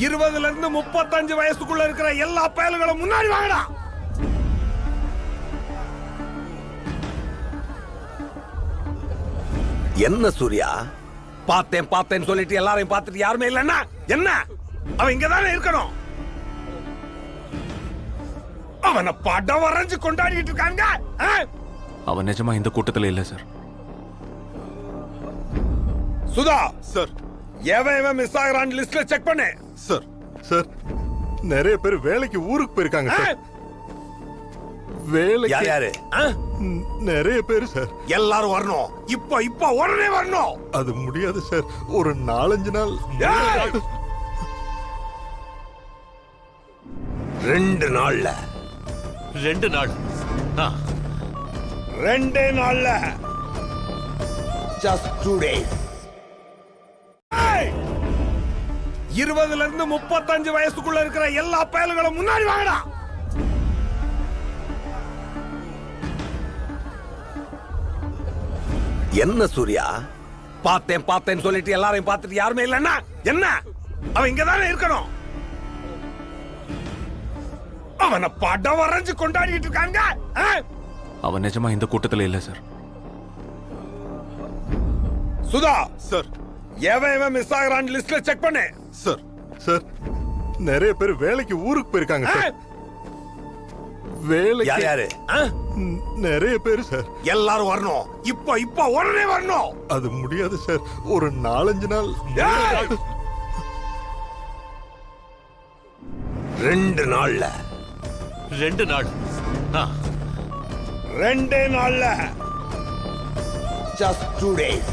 20ல இருந்து 35 வயசுக்குள்ள இருக்கிற எல்லா பயல்களும் முன்னாடி வாங்கடா. என்ன சூர்யா, பார்த்தேன் பார்த்தேன்னு சொல்லிட்டு எல்லாரையும் பார்த்துட்டு யாருமே இல்லன்னா என்ன? அவன் இங்கதானே இருக்கணும். அவனை படம் வரைஞ்சு கொண்டாடிட்டு இருக்காங்க. அவன் நிஜமா இந்த கூட்டத்துல இல்ல சார். சுதா சார், எவன் மிஸ் ஆகிறான் லிஸ்ட்ல செக் பண்ணு. சார் சார் நிறைய பேர் வேலைக்கு ஊருக்கு போயிருக்காங்க சார். வேலைக்கு யாரு? நிறைய பேர் சார். எல்லாரும் வரணும். இப்போ உடனே வரணும். அது முடியாது சார். ஒரு 4-5 நாள். 2 நாள்ல 2 நாள் 2 நாள்ல just 2 days. 20ல இருந்து 35 வயசுக்குள்ள இருக்கிற எல்லா பயல்களும் முன்னாடி வாங்கடா. என்ன சூர்யா, பார்த்தேன் பார்த்தேன்னு சொல்லிட்டு எல்லாரையும் பார்த்துட்டு யாருமே இல்லன்னா என்ன? அவன் இங்கதானே இருக்கணும். அவனை படம் வரைஞ்சு கொண்டாடிட்டு இருக்காங்க. அவன் நிஜமா இந்த கூட்டத்துல இல்ல சார். சுதா சார், எவன் மிஸ் ஆகிறான் லிஸ்ட்ல செக் பண்ணு. சார் சார் நிறைய பேர் வேலைக்கு ஊருக்கு போயிருக்காங்க சார். வேலைக்கு யாரு? நிறைய பேர் சார். எல்லாரும் வரணும். இப்போ உடனே வரணும். அது முடியாது சார். ஒரு 4-5 நாள். 2 நாள்ல 2 நாள் 2 நாள்ல just 2 days.